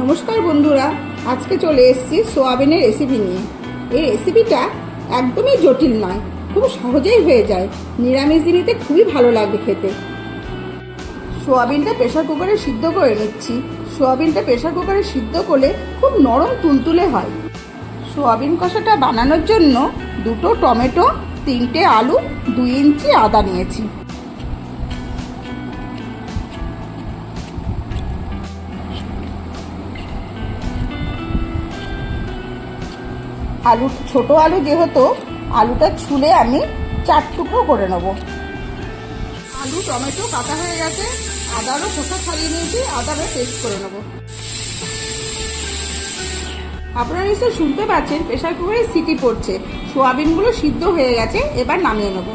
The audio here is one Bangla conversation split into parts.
নমস্কার বন্ধুরা, আজকে চলে এসেছি সোয়াবিনের রেসিপি নিয়ে। এই রেসিপিটা একদমই জটিল নয়, খুব সহজেই হয়ে যায়। নিরামিষ দিনিতে খুবই ভালো লাগবে খেতে। সোয়াবিনটা প্রেসার কুকারে সিদ্ধ করে নিচ্ছি। সোয়াবিনটা প্রেসার কুকারে সিদ্ধ করলে খুব নরম তুলতুলে হয়। সোয়াবিন কষাটা বানানোর জন্য 2টো টমেটো, 3টে আলু, 2 ইঞ্চি আদা নিয়েছি। আলু ছোট আলু যেহেতু, আলুটা ছুলে আমি 4 টুকরো করে নেব। আলু টমেটো কাটা হয়ে গেছে, আদারও খোসা ছাড়িয়ে নিয়েছি, আদারও পেস্ট করে নেব। আপনারা নিশ্চয়ই শুনতে পাচ্ছেন প্রেসার কুকারে সিটি পড়ছে। সোয়াবিনগুলো সিদ্ধ হয়ে গেছে, এবার নামিয়ে নেব।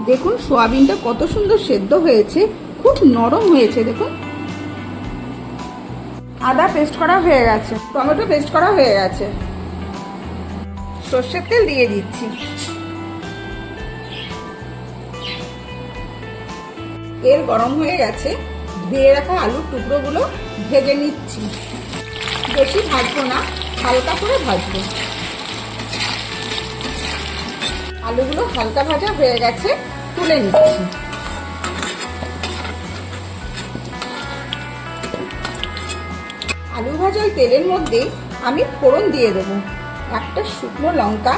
দেখুন সোয়াবিনটা কত সুন্দর সেদ্ধ হয়েছে, খুব নরম হয়েছে। দেখুন আদা পেস্ট করা হয়ে গেছে, টমেটো পেস্ট করা হয়ে গেছে। সর্ষের তেল দিয়ে দিচ্ছি। তেল গরম হয়ে গেছে, ধুয়ে রাখা আলুর টুকরোগুলো ভেজে নিচ্ছি। বেশি ভাজবো না, হালকা করে ভাজবো। আলুগুলো হালকা ভাজা হয়ে গেছে, তুলে নিচ্ছি। আলু ভাজা তেলের মধ্যে আমি ফোড়ন দিয়ে দেবো। একটা শুকনো লঙ্কা,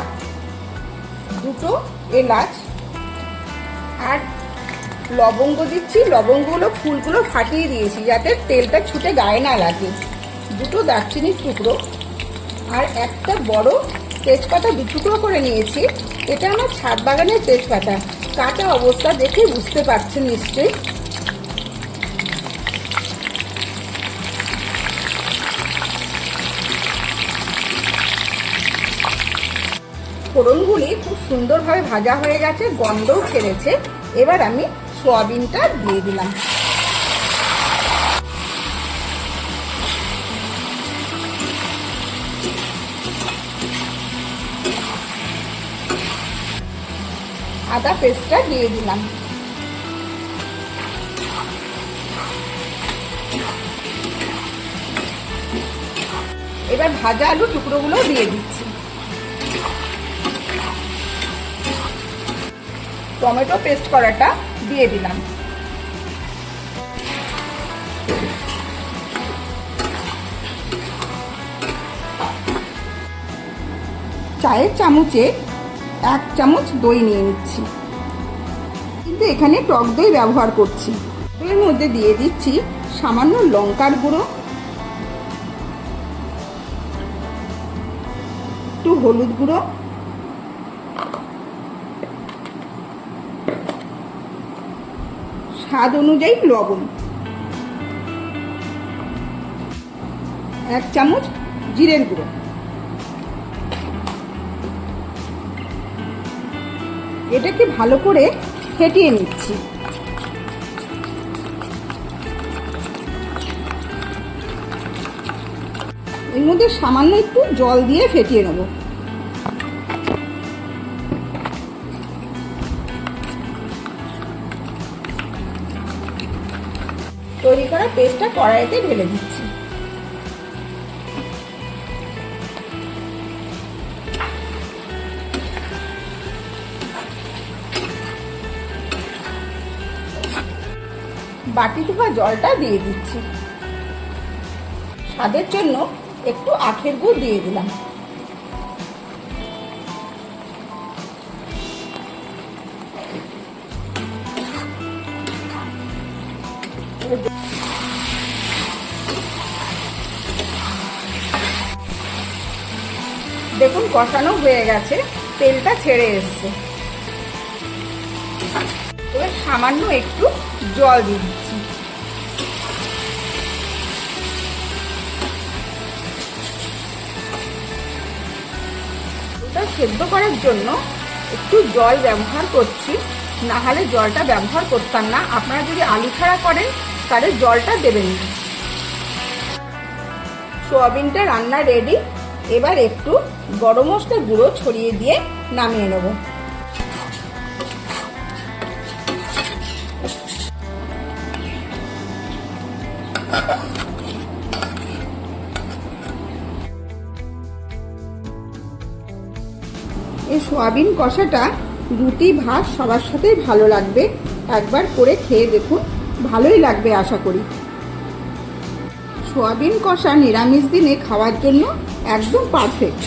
2টো এলাচ আর লবঙ্গ দিচ্ছি। লবঙ্গগুলো ফুলগুলো ফাটিয়ে দিয়েছি যাতে তেলটা ছুটে গায়ে না লাগে। 2টো দারচিনির টুকরো আর একটা বড় তেজপাতা 2 টুকরো করে নিয়েছি। এটা আমার ছাদ বাগানের তেজপাতা, কাঁচা অবস্থা দেখে বুঝতে পারছেন নিশ্চয়ই। ফোড়নগুলি খুব সুন্দরভাবে ভাজা হয়ে গেছে, গন্ধও ছেড়েছে। এবার আমি সোয়াবিনটা দিয়ে দিলাম। আদা পেস্টটা দিয়ে দিলাম। এবার ভাজা আলু টুকরোগুলো দিয়ে দিচ্ছি। টমেটো পেস্ট করাটা দিয়ে দিলাম। চায়ের চামচে 1 চামচ দই নিয়ে নিচ্ছি, কিন্তু এখানে টক দই ব্যবহার করছি। দইয়ের মধ্যে দিয়ে দিচ্ছি সামান্য লঙ্কার গুঁড়ো, একটু হলুদ গুঁড়ো, স্বাদ অনুযায়ী লবণ, 1 চামচ জিরের গুঁড়ো। এটাকে ভালো করে ফেটিয়ে নিচ্ছি। এর মধ্যে সামান্য একটু জল দিয়ে ফেটিয়ে নেব। তৈরি করা পেস্টটা কড়াইতে ঢেলে দিচ্ছি। বাটি ধোয়া জলটা দিয়ে দিচ্ছি। স্বাদের জন্য একটু আখের গুড় দিয়ে দিলাম। দেখুন কষানো হয়ে গেছে, তেলটা ছেড়ে এসছে। এবার সামান্য একটু জল দিয়ে দিচ্ছি। ওটা সেদ্ধ করার জন্য একটু জল ব্যবহার করছি, না হলে জলটা ব্যবহার করতাম না। আপনারা যদি আলু ছাড়া করেন তাহলে জলটা দেবেন না। সোয়াবিনটা রান্না রেডি। এবার একটু গরম মশলা গুঁড়ো ছড়িয়ে দিয়ে নামিয়ে নেব। এই সয়াবিন কষাটা রুটি ভাত সবার সাথেই ভালো লাগবে। একবার করে খেয়ে দেখুন, ভালোই লাগবে আশা করি। সয়াবিন কষা নিরামিষ দিনে খাওয়ার জন্য একদম পারফেক্ট।